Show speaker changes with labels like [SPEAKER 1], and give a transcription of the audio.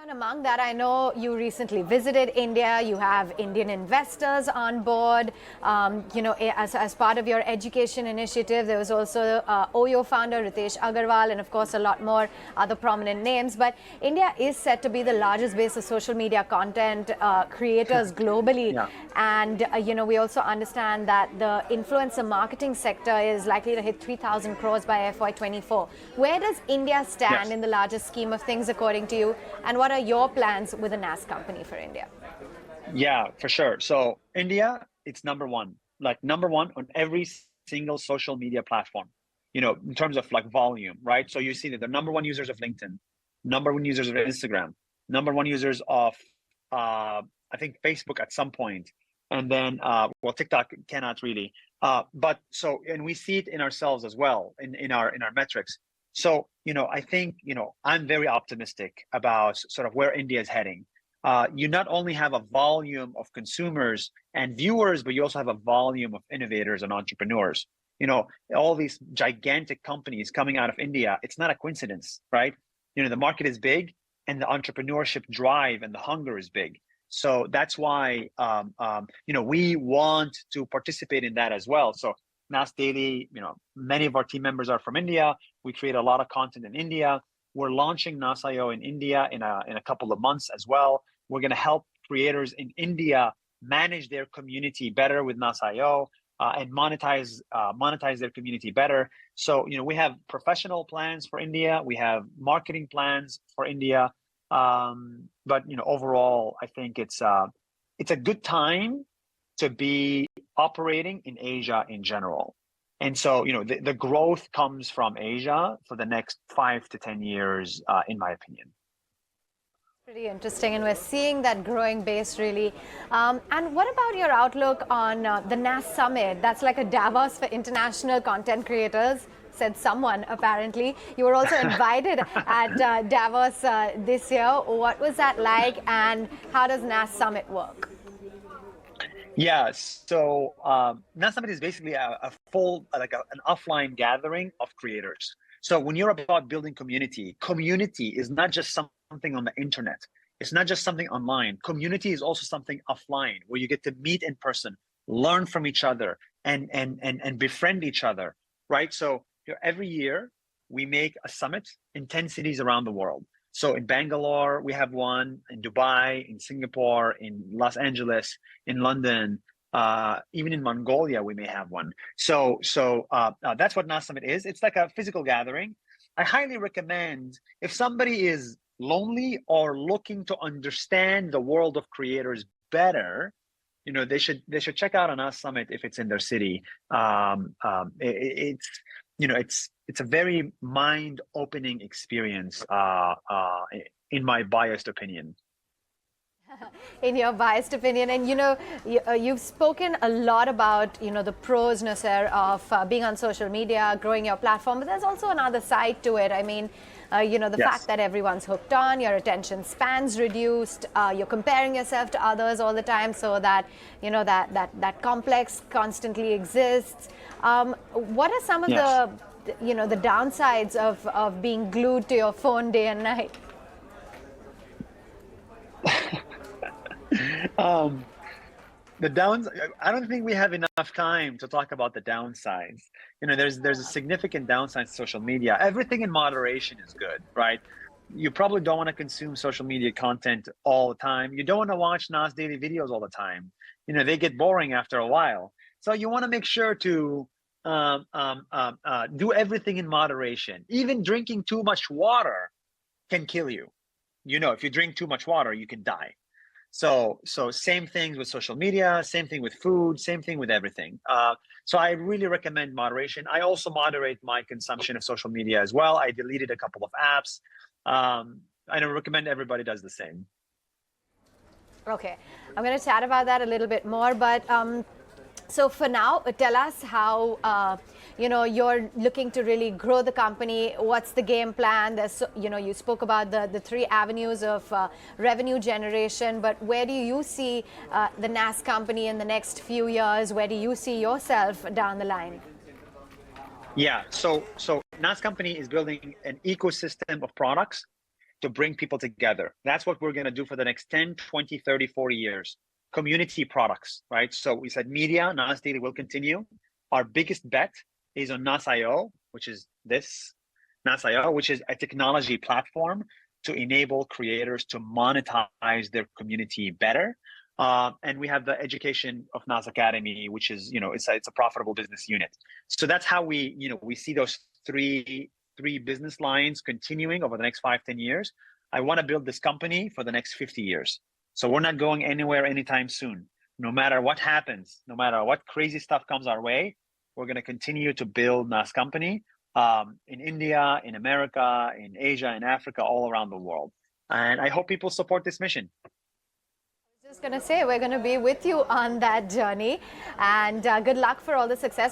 [SPEAKER 1] And among that, I know you recently visited India. You have Indian investors on board. As part of your education initiative, there was also OYO founder Ritesh Agarwal, and of course, a lot more other prominent names. But India is set to be the largest base of social media content creators globally.
[SPEAKER 2] Yeah.
[SPEAKER 1] And, we also understand that the influencer marketing sector is likely to hit 3,000 crores by FY24. Where does India stand
[SPEAKER 2] Yes.
[SPEAKER 1] in the larger scheme of things, according to you? And what are your plans with a NAS company for India?
[SPEAKER 2] Yeah, for sure. So India, it's number one, like number one on every single social media platform, in terms of like volume, right? So you see that the number one users of LinkedIn, number one users of Instagram, number one users of, I think Facebook at some point, and then, well, TikTok cannot really, but so, and we see it in ourselves as well, in our metrics. So, I think, I'm very optimistic about sort of where India is heading. You not only have a volume of consumers and viewers, but you also have a volume of innovators and entrepreneurs. All these gigantic companies coming out of India, it's not a coincidence, right? The market is big and the entrepreneurship drive and the hunger is big. So that's why, we want to participate in that as well. So NAS Daily, many of our team members are from India. We create a lot of content in India. We're launching NAS.io in India in a couple of months as well. We're going to help creators in India manage their community better with NAS.io and monetize their community better. So, we have professional plans for India. We have marketing plans for India. But, overall, I think it's a good time to be operating in Asia in general. And so, the growth comes from Asia for the next 5 to 10 years, in my opinion.
[SPEAKER 1] Pretty interesting, and we're seeing that growing base really. And what about your outlook on the NAS Summit? That's like a Davos for international content creators, said someone apparently. You were also invited at Davos this year. What was that like, and how does NAS Summit work?
[SPEAKER 2] Yeah, so NAS Summit is basically a full, an offline gathering of creators. So when you're about building community is not just something on the internet. It's not just something online. Community is also something offline where you get to meet in person, learn from each other, and befriend each other, right? So every year we make a summit in 10 cities around the world. So in Bangalore, we have one, in Dubai, in Singapore, in Los Angeles, in London, even in Mongolia, we may have one. So that's what NAS Summit is. It's like a physical gathering. I highly recommend, if somebody is lonely or looking to understand the world of creators better, they should check out a NAS Summit if it's in their city. It's a very mind-opening experience, in my biased opinion.
[SPEAKER 1] In your biased opinion, and you've spoken a lot about the pros, Nuseir, of being on social media, growing your platform, but there's also another side to it. I mean, the
[SPEAKER 2] Yes.
[SPEAKER 1] fact that everyone's hooked on, your attention span's reduced, you're comparing yourself to others all the time, so that that complex constantly exists. What are some of
[SPEAKER 2] Yes.
[SPEAKER 1] the downsides of being glued to your phone day and night?
[SPEAKER 2] The downs. I don't think we have enough time to talk about the downsides. There's a significant downside to social media. Everything in moderation is good, right? You probably don't want to consume social media content all the time. You don't want to watch NAS Daily videos all the time. They get boring after a while. So you want to make sure to do everything in moderation. Even drinking too much water can kill you. If you drink too much water, you can die. So same things with social media, same thing with food, same thing with everything. So I really recommend moderation. I also moderate my consumption of social media as well. I deleted a couple of apps. I recommend everybody does the same.
[SPEAKER 1] Okay, I'm going to chat about that a little bit more, but so for now, tell us how you're looking to really grow the company. What's the game plan? There's, you spoke about the three avenues of revenue generation, but where do you see the NAS company in the next few years? Where do you see yourself down the line?
[SPEAKER 2] Yeah, so NAS company is building an ecosystem of products to bring people together. That's what we're going to do for the next 10, 20, 30, 40 years. Community products, right? So we said media, Nas Daily will continue. Our biggest bet is on Nas.io, which is this, Nas.io, which is a technology platform to enable creators to monetize their community better. And we have the education of Nas Academy, which is, it's a profitable business unit. So that's how we see those three business lines continuing over the next 5-10 years. I want to build this company for the next 50 years. So we're not going anywhere anytime soon. No matter what happens, no matter what crazy stuff comes our way, we're going to continue to build Nas company in India, in America, in Asia, in Africa, all around the world. And I hope people support this mission.
[SPEAKER 1] Just going to say, we're going to be with you on that journey, and good luck for all the success.